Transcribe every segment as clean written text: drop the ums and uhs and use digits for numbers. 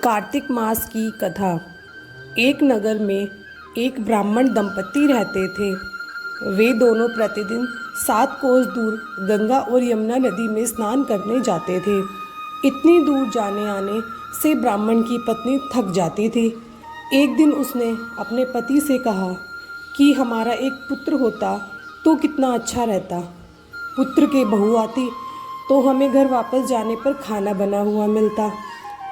कार्तिक मास की कथा। एक नगर में एक ब्राह्मण दंपति रहते थे। वे दोनों प्रतिदिन 7 कोस दूर गंगा और यमुना नदी में स्नान करने जाते थे। इतनी दूर जाने आने से ब्राह्मण की पत्नी थक जाती थी। एक दिन उसने अपने पति से कहा कि हमारा एक पुत्र होता तो कितना अच्छा रहता। पुत्र के बहू आती तो हमें घर वापस जाने पर खाना बना हुआ मिलता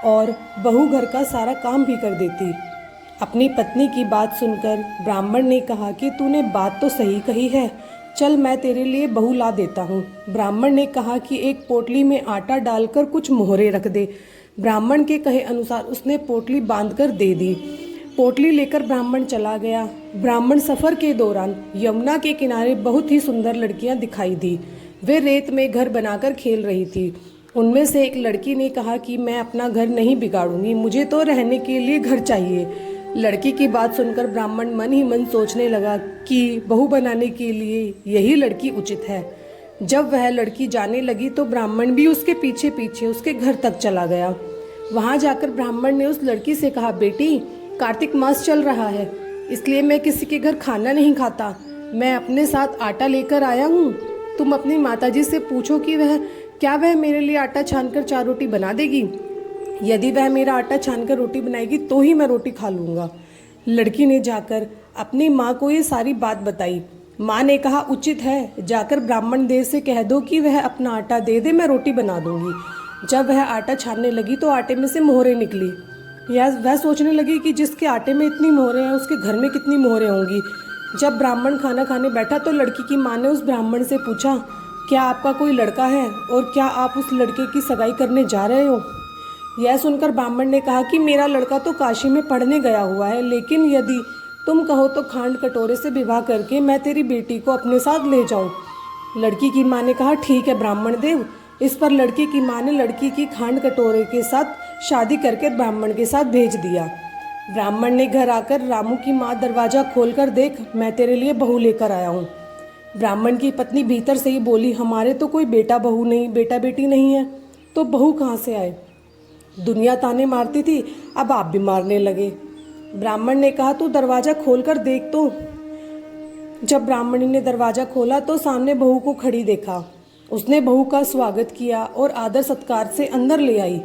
और बहू घर का सारा काम भी कर देती। अपनी पत्नी की बात सुनकर ब्राह्मण ने कहा कि तूने बात तो सही कही है, चल मैं तेरे लिए बहू ला देता हूँ। ब्राह्मण ने कहा कि एक पोटली में आटा डालकर कुछ मोहरे रख दे। ब्राह्मण के कहे अनुसार उसने पोटली बांधकर दे दी। पोटली लेकर ब्राह्मण चला गया। ब्राह्मण सफर के दौरान यमुना के किनारे बहुत ही सुंदर लड़कियां दिखाई दी। वे रेत में घर बनाकर खेल रही थी। उनमें से एक लड़की ने कहा कि मैं अपना घर नहीं बिगाड़ूंगी, मुझे तो रहने के लिए घर चाहिए। लड़की की बात सुनकर ब्राह्मण मन ही मन सोचने लगा कि बहू बनाने के लिए यही लड़की उचित है। जब वह लड़की जाने लगी तो ब्राह्मण भी उसके पीछे पीछे उसके घर तक चला गया। वहां जाकर ब्राह्मण ने उस लड़की से कहा, बेटी, कार्तिक मास चल रहा है, इसलिए मैं किसी के घर खाना नहीं खाता। मैं अपने साथ आटा लेकर आया हूँ। तुम अपनी माताजी से पूछो कि क्या वह मेरे लिए आटा छानकर 4 रोटी बना देगी। यदि वह मेरा आटा छानकर रोटी बनाएगी तो ही मैं रोटी खा लूँगा। लड़की ने जाकर अपनी माँ को ये सारी बात बताई। माँ ने कहा, उचित है, जाकर ब्राह्मण देव से कह दो कि वह अपना आटा दे दे, मैं रोटी बना दूंगी। जब वह आटा छानने लगी तो आटे में से मोहरें निकली। वह सोचने लगी कि जिसके आटे में इतनी मोहरें हैं उसके घर में कितनी मोहरें होंगी। जब ब्राह्मण खाना खाने बैठा तो लड़की की माँ ने उस ब्राह्मण से पूछा, क्या आपका कोई लड़का है और क्या आप उस लड़के की सगाई करने जा रहे हो। यह सुनकर ब्राह्मण ने कहा कि मेरा लड़का तो काशी में पढ़ने गया हुआ है, लेकिन यदि तुम कहो तो खांड कटोरे से विवाह करके मैं तेरी बेटी को अपने साथ ले जाऊं। लड़की की माँ ने कहा, ठीक है ब्राह्मण देव। इस पर लड़की की माँ ने लड़की की खांड कटोरे के साथ शादी करके ब्राह्मण के साथ भेज दिया। ब्राह्मण ने घर आकर रामू की माँ, दरवाजा खोलकर देख, मैं तेरे लिए बहू लेकर आया हूँ। ब्राह्मण की पत्नी भीतर से ही बोली, हमारे तो कोई बेटा बहू नहीं, बेटा बेटी नहीं है, तो बहू कहाँ से आए। दुनिया ताने मारती थी, अब आप भी मारने लगे। ब्राह्मण ने कहा, तू दरवाजा खोलकर देख तो। जब ब्राह्मणी ने दरवाजा खोला तो सामने बहू को खड़ी देखा। उसने बहू का स्वागत किया और आदर सत्कार से अंदर ले आई।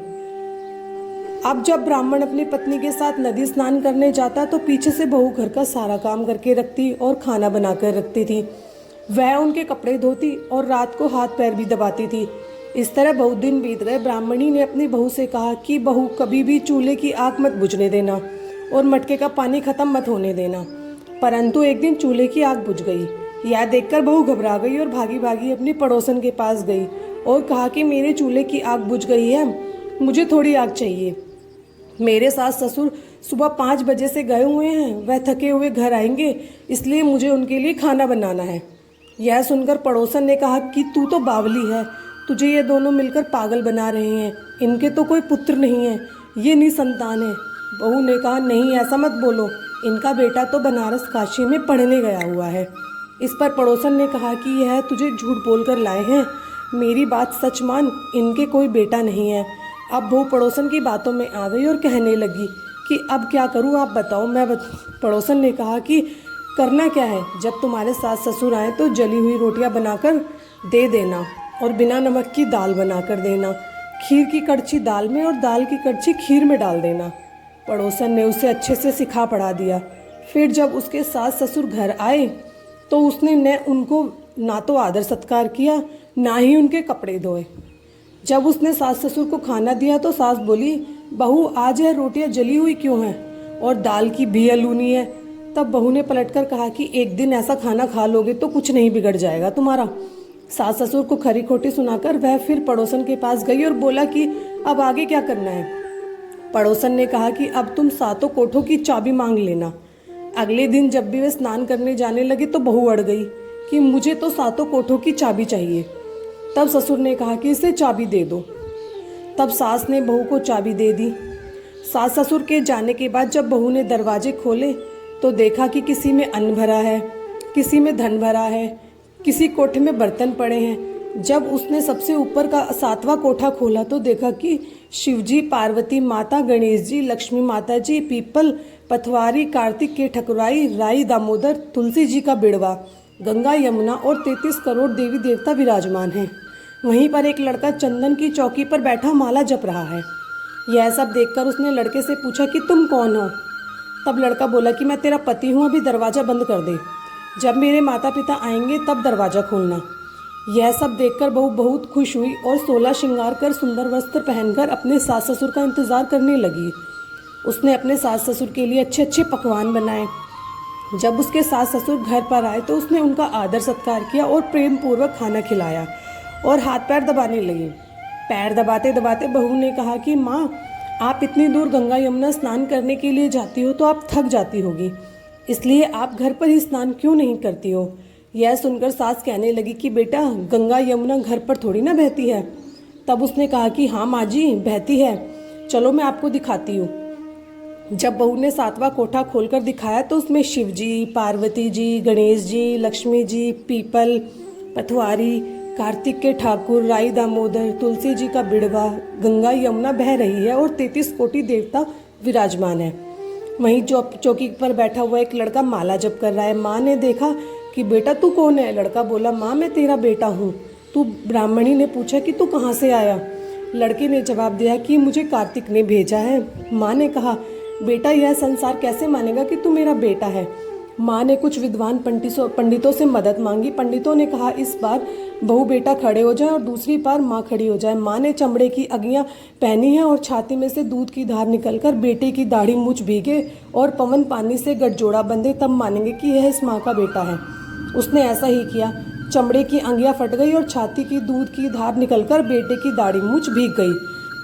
अब जब ब्राह्मण अपनी पत्नी के साथ नदी स्नान करने जाता तो पीछे से बहू घर का सारा काम करके रखती और खाना बनाकर रखती थी। वह उनके कपड़े धोती और रात को हाथ पैर भी दबाती थी। इस तरह बहुत दिन बीत गए। ब्राह्मणी ने अपनी बहू से कहा कि बहू, कभी भी चूल्हे की आग मत बुझने देना और मटके का पानी खत्म मत होने देना। परंतु एक दिन चूल्हे की आग बुझ गई। यह देखकर बहू घबरा गई और भागी भागी अपनी पड़ोसन के पास गई और कहा कि मेरे चूल्हे की आग बुझ गई है, मुझे थोड़ी आग चाहिए। मेरे सास ससुर सुबह 5 बजे से गए हुए हैं, वह थके हुए घर आएंगे, इसलिए मुझे उनके लिए खाना बनाना है। यह सुनकर पड़ोसन ने कहा कि तू तो बावली है, तुझे ये दोनों मिलकर पागल बना रहे हैं। इनके तो कोई पुत्र नहीं है, ये निसंतान है। बहू ने कहा, नहीं ऐसा मत बोलो, इनका बेटा तो बनारस काशी में पढ़ने गया हुआ है। इस पर पड़ोसन ने कहा कि यह तुझे झूठ बोलकर लाए हैं, मेरी बात सच मान, इनके कोई बेटा नहीं है। अब बहू पड़ोसन की बातों में आ गई और कहने लगी कि अब क्या करूं, आप बताओ। पड़ोसन ने कहा कि करना क्या है, जब तुम्हारे सास ससुर आए तो जली हुई रोटियां बनाकर दे देना और बिना नमक की दाल बनाकर देना। खीर की कड़छी दाल में और दाल की कड़छी खीर में डाल देना। पड़ोसन ने उसे अच्छे से सिखा पढ़ा दिया। फिर जब उसके सास ससुर घर आए तो उसने न उनको ना तो आदर सत्कार किया, ना ही उनके कपड़े धोए। जब उसने सास ससुर को खाना दिया तो सास बोली, बहू आज यह रोटियां जली हुई क्यों हैं और दाल की भी अलूनी है। तब बहू ने पलटकर कहा कि एक दिन ऐसा खाना खा लोगे तो कुछ नहीं बिगड़ जाएगा तुम्हारा। सास ससुर को खरी खोटी सुनाकर वह फिर पड़ोसन के पास गई और बोला कि अब आगे क्या करना है। पड़ोसन ने कहा कि अब तुम 7 कोठों की चाबी मांग लेना। अगले दिन जब भी वे स्नान करने जाने लगे तो बहू अड़ गई कि मुझे तो 7 कोठों की चाबी चाहिए। तब ससुर ने कहा कि इसे चाबी दे दो। तब सास ने बहू को चाबी दे दी। सास ससुर के जाने के बाद जब बहू ने दरवाजे खोले तो देखा कि किसी में अन्न भरा है, किसी में धन भरा है, किसी कोठे में बर्तन पड़े हैं। जब उसने सबसे ऊपर का 7वां कोठा खोला तो देखा कि शिवजी, पार्वती माता, गणेश जी, लक्ष्मी माता जी, पीपल, पथवारी, कार्तिक के ठकुराई, राई दामोदर, तुलसी जी का बिड़वा, गंगा यमुना और 33 करोड़ देवी देवता विराजमान हैं। वहीं पर एक लड़का चंदन की चौकी पर बैठा माला जप रहा है। यह सब देखकर उसने लड़के से पूछा कि तुम कौन हो। तब लड़का बोला कि मैं तेरा पति हूँ, अभी दरवाज़ा बंद कर दे, जब मेरे माता पिता आएंगे तब दरवाज़ा खोलना। यह सब देखकर बहू बहुत खुश हुई और 16 श्रृंगार कर सुंदर वस्त्र पहनकर अपने सास ससुर का इंतज़ार करने लगी। उसने अपने सास ससुर के लिए अच्छे अच्छे पकवान बनाए। जब उसके सास ससुर घर पर आए तो उसने उनका आदर सत्कार किया और प्रेम पूर्वक खाना खिलाया और हाथ पैर दबाने लगी। पैर दबाते दबाते बहू ने कहा कि माँ, आप इतनी दूर गंगा यमुना स्नान करने के लिए जाती हो तो आप थक जाती होगी, इसलिए आप घर पर ही स्नान क्यों नहीं करती हो। यह सुनकर सास कहने लगी कि बेटा, गंगा यमुना घर पर थोड़ी ना बहती है। तब उसने कहा कि हाँ माँ जी, बहती है, चलो मैं आपको दिखाती हूँ। जब बहू ने 7वां कोठा खोलकर दिखाया तो उसमें शिव जी, पार्वती जी, गणेश जी, लक्ष्मी जी, पीपल, पथवारी, कार्तिक के ठाकुर, राई दामोदर, तुलसी जी का बिड़वा, गंगा यमुना बह रही है और 33 कोटि देवता विराजमान है। वहीं चौकी पर बैठा हुआ एक लड़का माला जप कर रहा है। माँ ने देखा कि बेटा तू कौन है। लड़का बोला, माँ मैं तेरा बेटा हूँ। तू ब्राह्मणी ने पूछा कि तू कहाँ से आया। लड़के ने जवाब दिया कि मुझे कार्तिक ने भेजा है। माँ ने कहा, बेटा यह संसार कैसे मानेगा कि तू मेरा बेटा है। माँ ने कुछ विद्वान पंडितों से मदद मांगी। पंडितों ने कहा इस बार बहू बेटा खड़े हो जाए और दूसरी बार माँ खड़ी हो जाए। माँ ने चमड़े की अंगियाँ पहनी है और छाती में से दूध की धार निकलकर बेटे की दाढ़ी मूछ भीगे और पवन पानी से गठजोड़ा बंधे, तब मानेंगे कि यह इस माँ का बेटा है। उसने ऐसा ही किया। चमड़े की अंगियाँ फट गई और छाती की दूध की धार निकलकर बेटे की दाढ़ी मूछ भीग गई।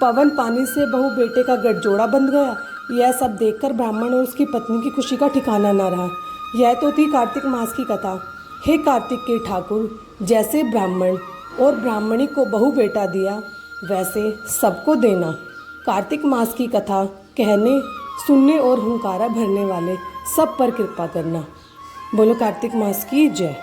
पवन पानी से बहू बेटे का गठजोड़ा बंध गया। यह सब देखकर ब्राह्मण और उसकी पत्नी की खुशी का ठिकाना न रहा। यह तो थी कार्तिक मास की कथा। हे कार्तिक के ठाकुर, जैसे ब्राह्मण और ब्राह्मणी को बहू बेटा दिया वैसे सबको देना। कार्तिक मास की कथा कहने, सुनने और हुंकारा भरने वाले सब पर कृपा करना। बोलो कार्तिक मास की जय।